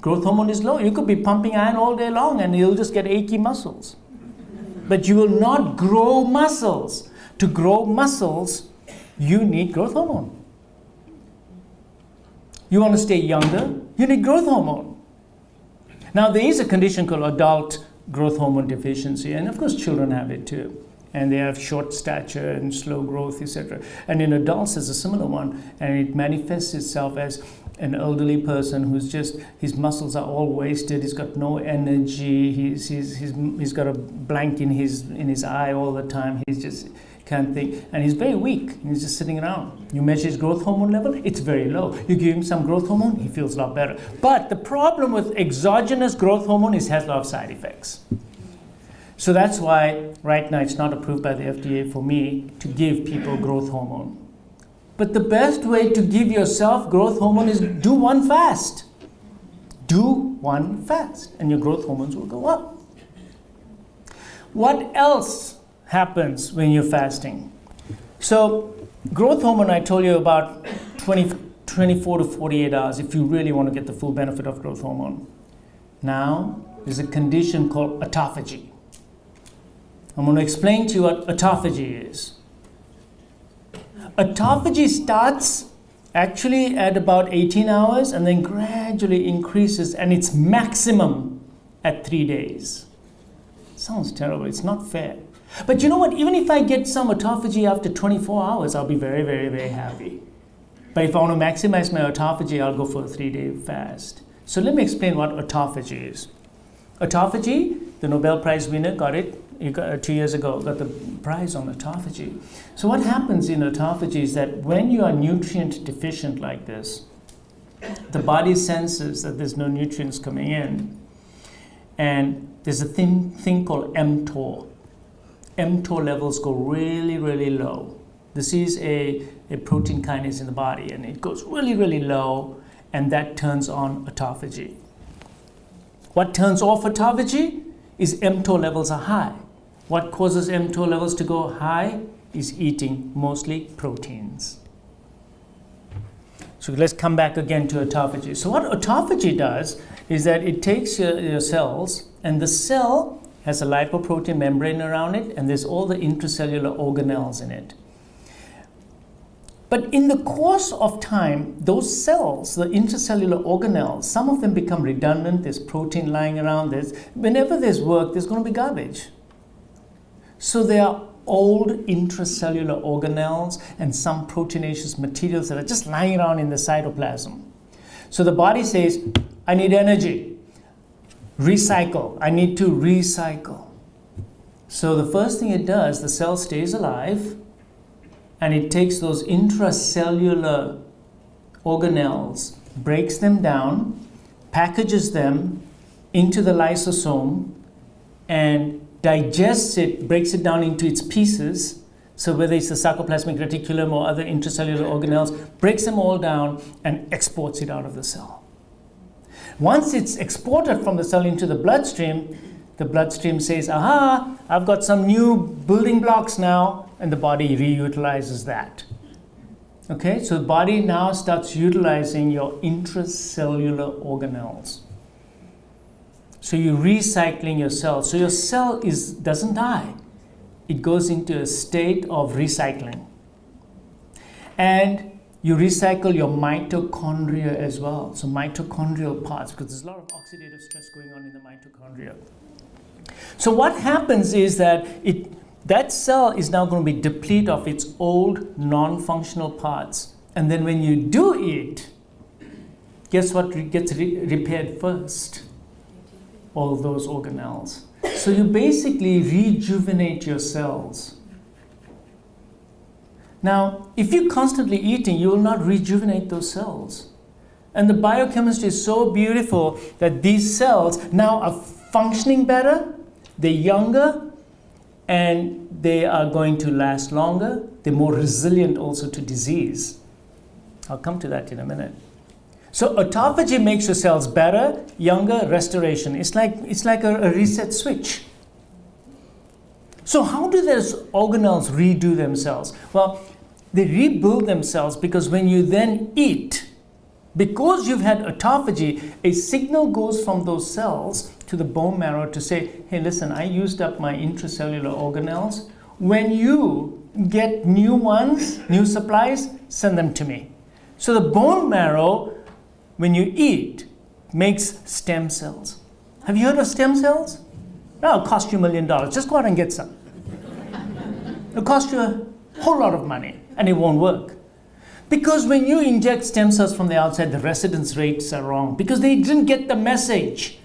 growth hormone is low, you could be pumping iron all day long and you'll just get achy muscles. But you will not grow muscles. To grow muscles, you need growth hormone. You want to stay younger, you need growth hormone. Now, there is a condition called adult growth hormone deficiency, and of course children have it too. And they have short stature and slow growth, etc. And in adults, there's a similar one, and it manifests itself as an elderly person who's just, his muscles are all wasted, he's got no energy, he's got a blank in his eye all the time, he's just can't think, and he's very weak, he's just sitting around. You measure his growth hormone level, it's very low. You give him some growth hormone, he feels a lot better. But the problem with exogenous growth hormone is it has a lot of side effects. So that's why right now it's not approved by the FDA for me to give people growth hormone. But the best way to give yourself growth hormone is do one fast. Do one fast, and your growth hormones will go up. What else happens when you're fasting? So growth hormone, I told you about 24 to 48 hours if you really want to get the full benefit of growth hormone. Now, there's a condition called autophagy. I'm going to explain to you what autophagy is. Autophagy starts actually at about 18 hours and then gradually increases, and it's maximum at 3 days. Sounds terrible, it's not fair. But you know what, even if I get some autophagy after 24 hours, I'll be very, very, very happy. But if I want to maximize my autophagy, I'll go for a 3-day fast. So let me explain what autophagy is. Autophagy, the Nobel Prize winner got it 2 years ago, got the prize on autophagy. So what happens in autophagy is that when you are nutrient deficient like this, the body senses that there's no nutrients coming in, and there's a thing called mTOR. mTOR levels go really, really low. This is a protein kinase in the body, and it goes really, really low, and that turns on autophagy. What turns off autophagy is mTOR levels are high. What causes mTOR levels to go high is eating mostly proteins. So let's come back again to autophagy. So what autophagy does is that it takes your cells, and the cell has a lipoprotein membrane around it, and there's all the intracellular organelles in it. But in the course of time, those cells, the intracellular organelles, some of them become redundant. There's protein lying around. Whenever there's work, there's going to be garbage. So there are old intracellular organelles and some proteinaceous materials that are just lying around in the cytoplasm. So the body says, I need energy. Recycle. I need to recycle. So the first thing it does, the cell stays alive, and it takes those intracellular organelles, breaks them down, packages them into the lysosome, and digests it, breaks it down into its pieces. So whether it's the sarcoplasmic reticulum or other intracellular organelles, breaks them all down and exports it out of the cell. Once it's exported from the cell into the bloodstream says, aha, I've got some new building blocks now, and the body reutilizes that. Okay, so the body now starts utilizing your intracellular organelles. So you're recycling your cell. So your cell doesn't die. It goes into a state of recycling. And you recycle your mitochondria as well. So mitochondrial parts, because there's a lot of oxidative stress going on in the mitochondria. So what happens is that that cell is now going to be depleted of its old non-functional parts. And then when you do eat, guess what gets repaired first? All those organelles. So you basically rejuvenate your cells. Now, if you're constantly eating, you will not rejuvenate those cells. And the biochemistry is so beautiful that these cells now are functioning better, they're younger, and they are going to last longer. They're more resilient also to disease. I'll come to that in a minute. So autophagy makes your cells better, younger, restoration. It's like a reset switch. So how do those organelles redo themselves? Well, they rebuild themselves because when you then eat, Because you've had autophagy, a signal goes from those cells to the bone marrow to say, hey, listen, I used up my intracellular organelles. When you get new ones, new supplies, send them to me. So the bone marrow, when you eat, makes stem cells. Have you heard of stem cells? No, it'll cost you $1 million. Just go out and get some. It'll cost you a whole lot of money, and it won't work. Because when you inject stem cells from the outside, the residence rates are wrong because they didn't get the message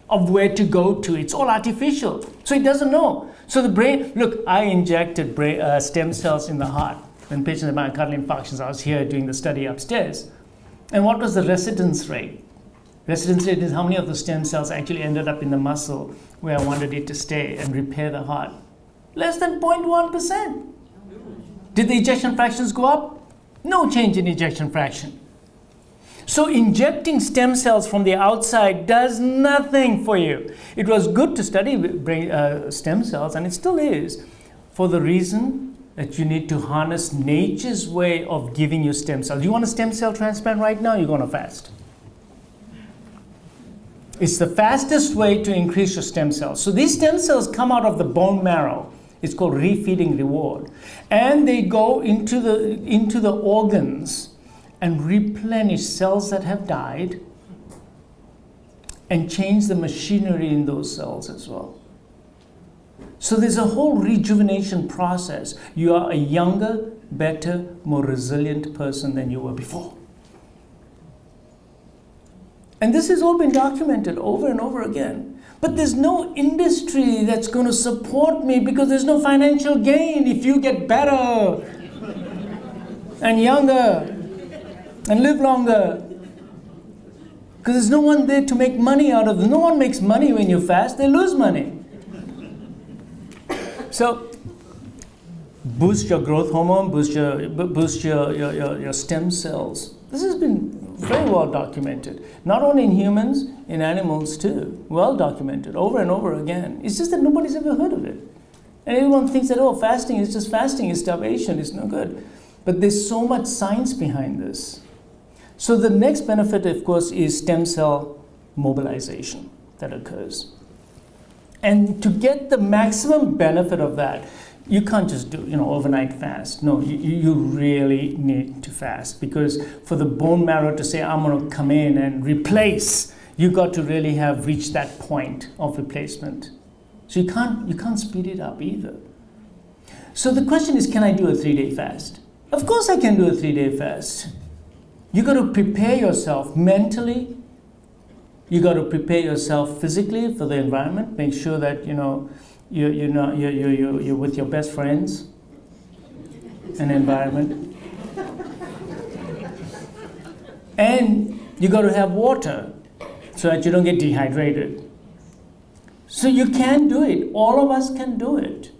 of where to go to. It's all artificial. So it doesn't know. So the brain, look, I injected stem cells in the heart when patients had myocardial infarctions. I was here doing the study upstairs. And what was the residence rate? Residence rate is how many of the stem cells actually ended up in the muscle where I wanted it to stay and repair the heart. Less than 0.1%. Did the ejection fractions go up? No change in ejection fraction. So injecting stem cells from the outside does nothing for you. It was good to study stem cells, and it still is, for the reason that you need to harness nature's way of giving you stem cells. You want a stem cell transplant right now, you're going to fast. It's the fastest way to increase your stem cells. So these stem cells come out of the bone marrow. It's called refeeding reward. And they go into the organs and replenish cells that have died and change the machinery in those cells as well. So there's a whole rejuvenation process. You are a younger, better, more resilient person than you were before. And this has all been documented over and over again. But there's no industry that's going to support me because there's no financial gain if you get better and younger and live longer. Because there's no one there to make money out of it. No one makes money when you fast, they lose money. So, boost your growth hormone, boost your stem cells. This has been very well documented. Not only in humans, in animals too. Well documented, over and over again. It's just that nobody's ever heard of it. And everyone thinks that, oh, fasting is just fasting, it's starvation, it's no good. But there's so much science behind this. So the next benefit, of course, is stem cell mobilization that occurs. And to get the maximum benefit of that, you can't just do, overnight fast. No, you really need to fast, because for the bone marrow to say, I'm going to come in and replace, you got to really have reached that point of replacement. So you can't speed it up either. So the question is, can I do a 3-day fast? Of course I can do a 3-day fast. You got to prepare yourself mentally. You got to prepare yourself physically for the environment. Make sure that, you're with your best friends and environment. And you got to have water so that you don't get dehydrated. So you can do it. All of us can do it.